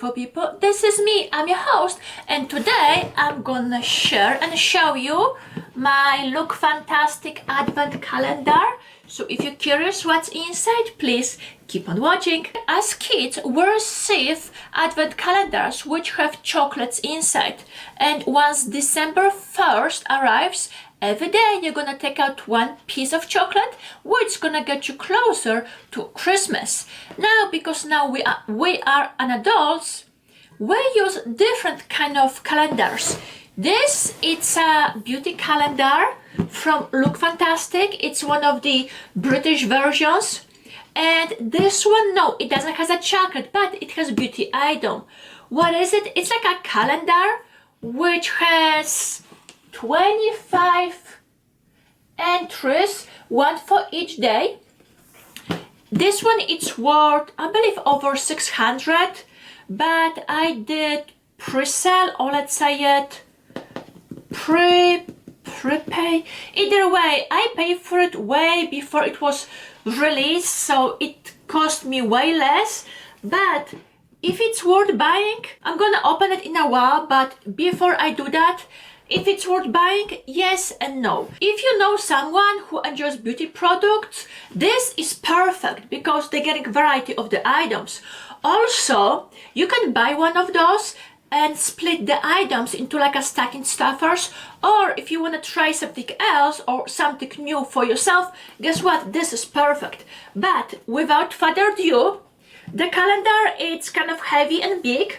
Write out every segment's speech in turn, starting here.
beautiful people, this is me, I'm your host, and today I'm gonna share and show you my Lookfantastic advent calendar. So if you're curious what's inside, please keep on watching. As kids, we receive advent calendars which have chocolates inside, and once December 1st arrives, every day you're gonna take out one piece of chocolate, which is gonna get you closer to Christmas. Now, because now we are an adults, we use different kind of calendars. This it's a beauty calendar from Lookfantastic. It's one of the British versions. And this one, no, it doesn't have a chocolate, but it has beauty item. What is it? It's like a calendar which has 25 entries, one for each day. This one it's worth, I believe, over 600, but I did pre-sale, or let's say it prepay. Either way, I paid for it way before it was released, so it cost me way less. But if it's worth buying, I'm gonna open it in a while, but before I do that, if it's worth buying, yes and no. If you know someone who enjoys beauty products, this is perfect because they're getting variety of the items. Also, you can buy one of those and split the items into like a stacking stuffers, or if you want to try something else or something new for yourself, guess what? This is perfect. But without further ado, the calendar, it's kind of heavy and big.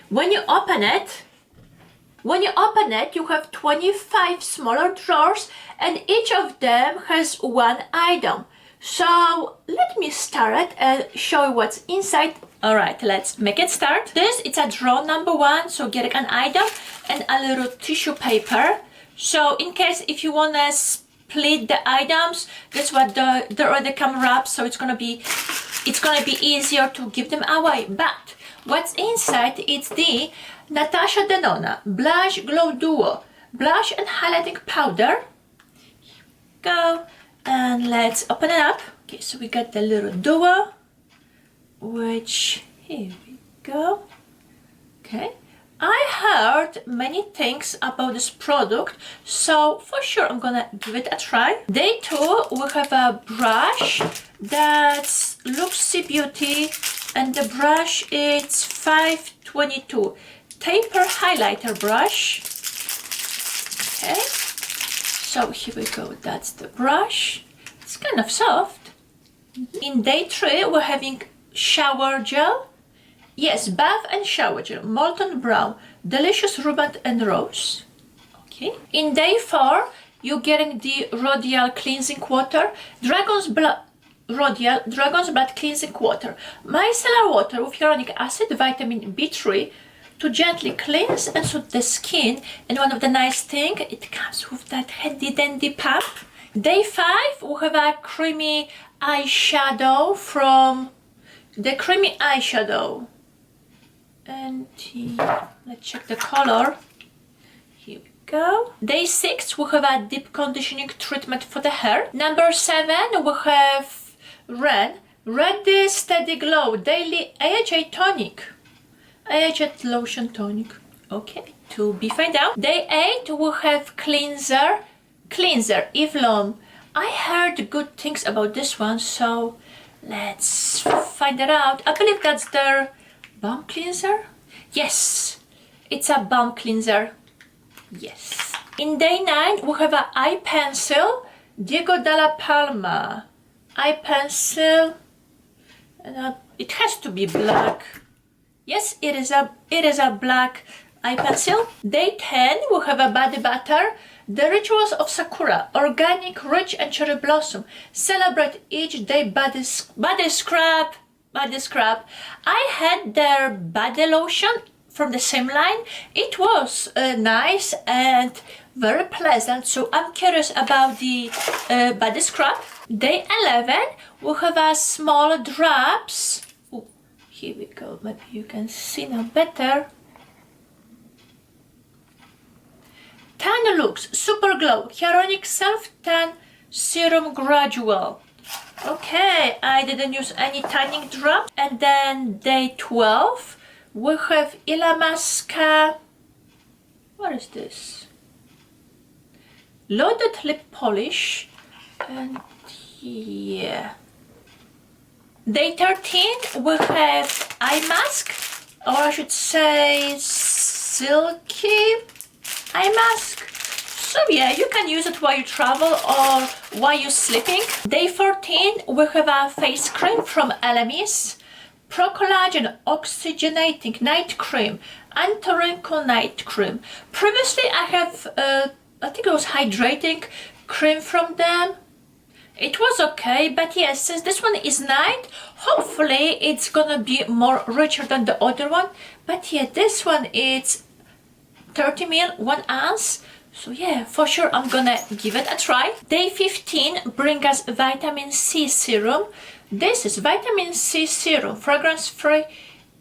When you open it, you have 25 smaller drawers, and each of them has one item. So let me start and show you what's inside. All right, let's make it start. This it's a drawer number one, so get an item and a little tissue paper. So in case if you wanna split the items, that's what they already come wrapped, so it's gonna be easier to give them away. But what's inside? It's the Natasha Denona Blush Glow Duo Blush and Highlighting Powder. Go, and let's open it up. Okay, so we got the little duo, which, here we go. Okay, I heard many things about this product, so for sure I'm gonna give it a try. Day two, we have a brush that's Luxy Beauty, and the brush is 522 taper highlighter brush. Okay, so here we go, that's the brush. It's kind of soft. In day three, we're having shower gel. Yes, bath and shower gel, molten brown, delicious rhubarb and rose. Okay. In day four, you're getting the Rodial cleansing water, Dragon's Blood cleansing water, micellar water with hyaluronic acid, vitamin B3 to gently cleanse and soothe the skin. And one of the nice things, it comes with that handy dandy pump. Day five, we have a creamy eyeshadow from the creamy eyeshadow, and let's check the color. Here we go. Day six, we have a deep conditioning treatment for the hair. Number seven, we have Ready Steady Glow Daily AHA Tonic, AHA Lotion Tonic. Okay, to be found out. Day eight, we have cleanser Eve Lom. I heard good things about this one, so let's find it out. I believe that's their balm cleanser. Yes, it's a balm cleanser. Yes. In day nine, we have an eye pencil, Diego Dalla Palma eye pencil, and it has to be black. Yes, it is a black eye pencil. Day 10, we have a body butter, The Rituals of Sakura, organic, rich and cherry blossom. Celebrate each day body scrub. I had their body lotion from the same line. It was nice and very pleasant, so I'm curious about the body scrub. Day 11, we have a small drops. Ooh, here we go, maybe you can see now better. Tan Lux Super Glow Hyaluronic Self Tan Serum Gradual. Okay, I didn't use any tanning drop. And then day 12, We have Illamasqua. What is this? Loaded lip polish. And yeah. Day 13, we have eye mask, or I should say silky eye mask. So yeah, you can use it while you travel or while you're sleeping. Day 14, we have a face cream from LMS. Pro Collagen Oxygenating Night Cream, Anti-Wrinkle Night Cream. Previously I have, I think it was hydrating cream from them. It was okay, but yes, since this one is night, hopefully it's gonna be more richer than the other one. But yeah, this one is 30 ml, 1 ounce. So yeah, for sure I'm gonna give it a try. Day 15 bring us vitamin C serum. This is vitamin C serum, fragrance-free,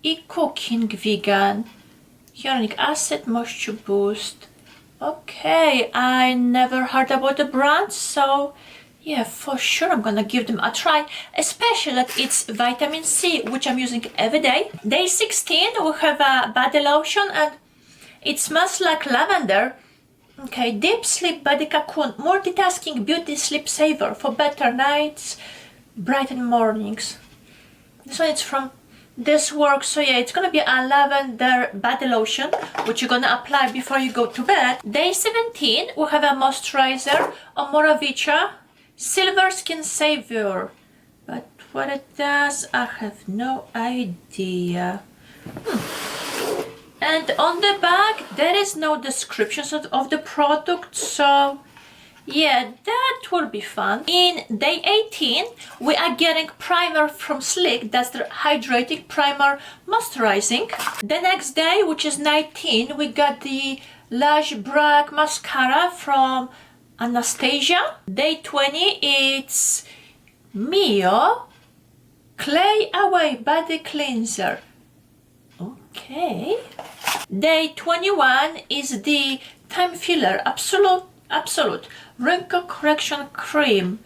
e-cooking, vegan, hyaluronic acid, moisture boost. Okay, I never heard about the brand, so yeah, for sure I'm gonna give them a try, especially that it's vitamin C, which I'm using every day. Day 16, we have a body lotion and it smells like lavender. Okay, deep sleep body cocoon, multitasking beauty sleep saver for better nights, brighten mornings. This one is from This Works, so yeah, it's gonna be a lavender body lotion, which you're gonna apply before you go to bed. Day 17, we have a moisturizer, Omoravica Silver Skin Savior. But what it does, I have no idea. And on the back, there is no descriptions of the product, so yeah, that will be fun. In day 18, we are getting primer from Slick. That's the hydrating primer moisturizing. The next day, which is 19, we got the Lash Black mascara from Anastasia. Day 20, it's Mio Clay Away Body Cleanser. Okay. Day 21 is the Time Filler Absolute Wrinkle Correction Cream.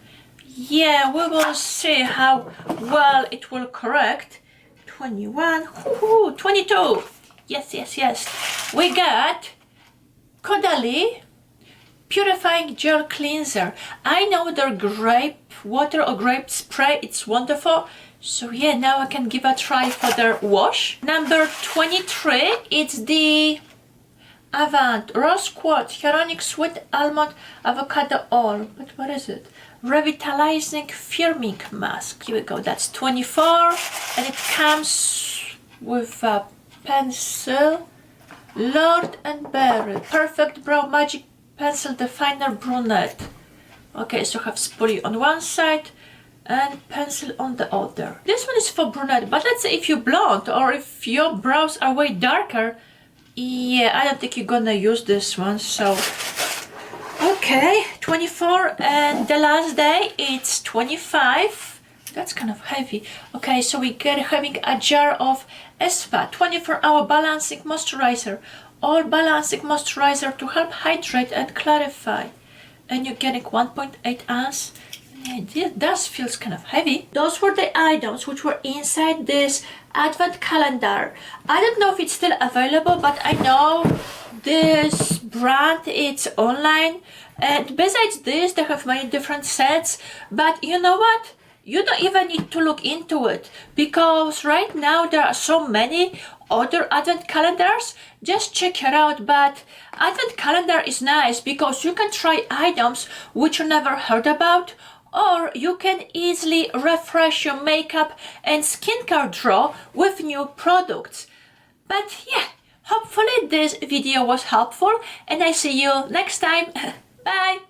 Yeah, we will see how well it will correct. 21, 22. Yes. We got Caudalie Purifying Gel Cleanser. I know their grape water or grape spray, it's wonderful. So yeah, now I can give a try for their wash. Number 23, it's the Avant Rose Quartz Hyaluronic Sweet Almond Avocado Oil. But what is it? Revitalizing Firming Mask. Here we go, that's 24. And it comes with a pencil. Lord and Berry Perfect Brow Magic Pencil Definer Brunette. Okay, so I have spoolie on one side and pencil on the other. This one is for brunette, but let's say if you're blonde or if your brows are way darker, yeah, I don't think you're gonna use this one. So okay, 24, and the last day it's 25. That's kind of heavy. Okay, so we get having a jar of ESPA 24-hour balancing moisturizer, all balancing moisturizer to help hydrate and clarify. And you're getting 1.8 ounce. It does feels kind of heavy. Those were the items which were inside this advent calendar. I don't know if it's still available, but I know this brand, it's online. And besides this, they have many different sets. But you know what? You don't even need to look into it, because right now there are so many other advent calendars. Just check it out. But advent calendar is nice because you can try items which you never heard about, or you can easily refresh your makeup and skincare drawer with new products. But yeah, hopefully this video was helpful, and I see you next time. Bye!